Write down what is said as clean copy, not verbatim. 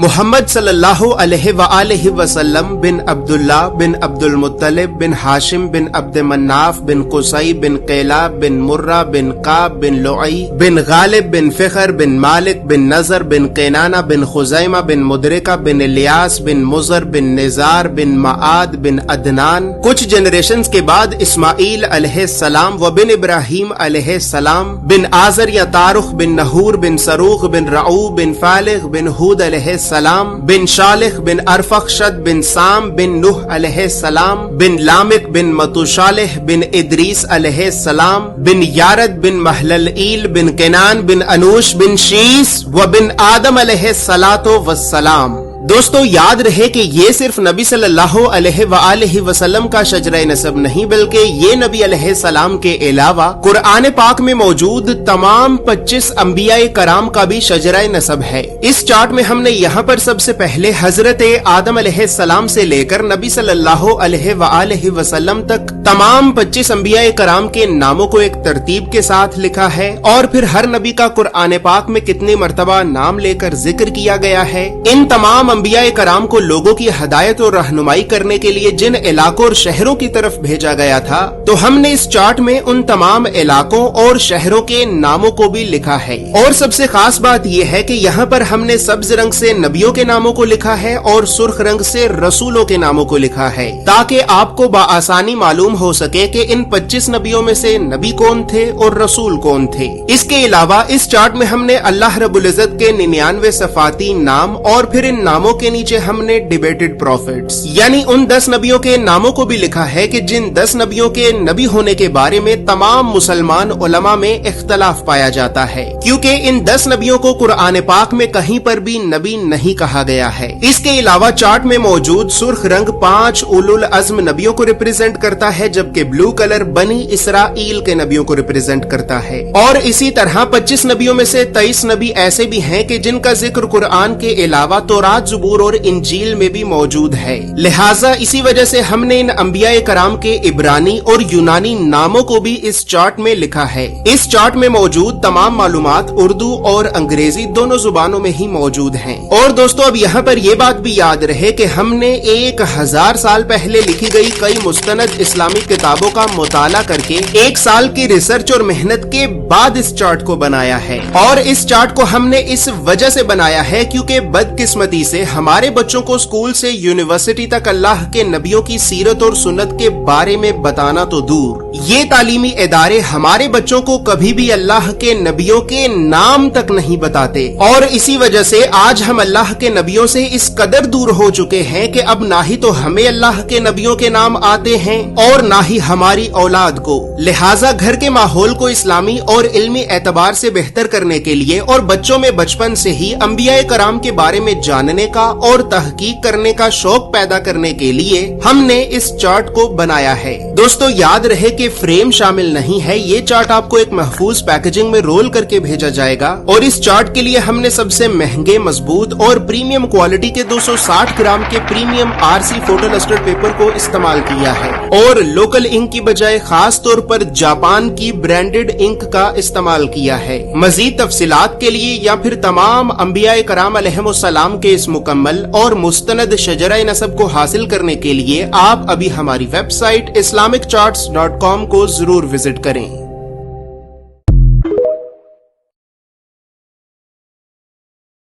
محمد صلی اللہ علیہ وآلہ وسلم بن عبداللہ بن عبد المطلب بن ہاشم بن عبد مناف بن قصی بن قیلاب بن مرہ بن قاب بن لعی بن غالب بن فخر بن مالک بن نظر بن قینانہ بن خزیمہ بن مدرکہ بن الیاس بن مزر بن نزار بن معاد بن عدنان. کچھ جنریشنز کے بعد اسماعیل علیہ السلام و بن ابراہیم علیہ السلام بن آزر یا تارخ بن نحور بن سروخ بن رعو بن فالغ بن ہود علیہ السلام بن شالخ بن ارفخشد بن سام بن نوح علیہ السلام بن لامک بن متوشالح بن ادریس علیہ السلام بن یارد بن محللئیل بن کنان بن انوش بن شیس و بن آدم علیہ السلام. دوستو یاد رہے کہ یہ صرف نبی صلی اللہ علیہ وآلہ وسلم کا شجرہ نسب نہیں بلکہ یہ نبی علیہ السلام کے علاوہ قرآن پاک میں موجود تمام 25 انبیاء کرام کا بھی شجرہ نسب ہے. اس چارٹ میں ہم نے یہاں پر سب سے پہلے حضرت آدم علیہ السلام سے لے کر نبی صلی اللہ علیہ وآلہ وسلم تک تمام 25 انبیاء کرام کے ناموں کو ایک ترتیب کے ساتھ لکھا ہے اور پھر ہر نبی کا قرآن پاک میں کتنی مرتبہ نام لے کر ذکر کیا گیا ہے. ان تمام انبیاء کرام کو لوگوں کی ہدایت اور رہنمائی کرنے کے لیے جن علاقوں اور شہروں کی طرف بھیجا گیا تھا تو ہم نے اس چارٹ میں ان تمام علاقوں اور شہروں کے ناموں کو بھی لکھا ہے. اور سب سے خاص بات یہ ہے کہ یہاں پر ہم نے سبز رنگ سے نبیوں کے ناموں کو لکھا ہے اور سرخ رنگ سے رسولوں کے ناموں کو لکھا ہے تاکہ آپ کو بآسانی معلوم ہو سکے کہ ان 25 نبیوں میں سے نبی کون تھے اور رسول کون تھے. اس کے علاوہ اس چارٹ میں ہم نے اللہ رب العزت کے 99 صفاتی نام اور پھر ان ناموں کے نیچے ہم نے ڈیبیٹڈ پروفیٹس یعنی ان 10 نبیوں کے ناموں کو بھی لکھا ہے کہ جن 10 نبیوں کے نبی ہونے کے بارے میں تمام مسلمان علماء میں اختلاف پایا جاتا ہے کیونکہ ان 10 نبیوں کو قرآن پاک میں کہیں پر بھی نبی نہیں کہا گیا ہے. اس کے علاوہ چارٹ میں موجود سرخ رنگ 5 اولو العزم نبیوں کو ریپرزینٹ کرتا ہے جبکہ بلو کلر بنی اسرائیل کے نبیوں کو ریپرزینٹ کرتا ہے. اور اسی طرح 25 نبیوں میں سے 23 نبی ایسے بھی ہیں کہ جن کا ذکر قرآن کے علاوہ تورات زبور اور انجیل میں بھی موجود ہے. لہٰذا اسی وجہ سے ہم نے ان انبیاء کرام کے عبرانی اور یونانی ناموں کو بھی اس چارٹ میں لکھا ہے. اس چارٹ میں موجود تمام معلومات اردو اور انگریزی دونوں زبانوں میں ہی موجود ہیں. اور دوستو اب یہاں پر یہ بات بھی یاد رہے کہ ہم نے 1000 سال پہلے لکھی گئی کئی مستند اسلامی کتابوں کا مطالعہ کر کے 1 سال کی ریسرچ اور محنت کے بعد اس چارٹ کو بنایا ہے. اور اس چارٹ کو ہم نے اس وجہ سے بنایا ہے کیونکہ بدقسمتی سے ہمارے بچوں کو اسکول سے یونیورسٹی تک اللہ کے نبیوں کی سیرت اور سنت کے بارے میں بتانا تو دور، یہ تعلیمی ادارے ہمارے بچوں کو کبھی بھی اللہ کے نبیوں کے نام تک نہیں بتاتے. اور اسی وجہ سے آج ہم اللہ کے نبیوں سے اس قدر دور ہو چکے ہیں کہ اب نہ ہی تو ہمیں اللہ کے نبیوں کے نام آتے ہیں اور نہ ہی ہماری اولاد کو. لہٰذا گھر کے ماحول کو اسلامی اور علمی اعتبار سے بہتر کرنے کے لیے اور بچوں میں بچپن سے ہی انبیاء کرام کے بارے میں جاننے کا اور تحقیق کرنے کا شوق پیدا کرنے کے لیے ہم نے اس چارٹ کو بنایا ہے. دوستو یاد رہے کہ فریم شامل نہیں ہے. یہ چارٹ آپ کو ایک محفوظ پیکیجنگ میں رول کر کے بھیجا جائے گا اور اس چارٹ کے لیے ہم نے سب سے مہنگے مضبوط اور پریمیم کوالٹی کے 260 گرام کے پریمیم RC فوٹو لسٹرڈ پیپر کو استعمال کیا ہے اور لوکل انک کی بجائے خاص طور پر جاپان کی برانڈڈ انک کا استعمال کیا ہے. مزید تفصیلات کے لیے یا پھر تمام انبیاء کرام علیہم السلام کے اس مکمل اور مستند شجرہ نسب کو حاصل کرنے کے لیے آپ ابھی ہماری ویب سائٹ islamiccharts.com کو ضرور وزٹ کریں.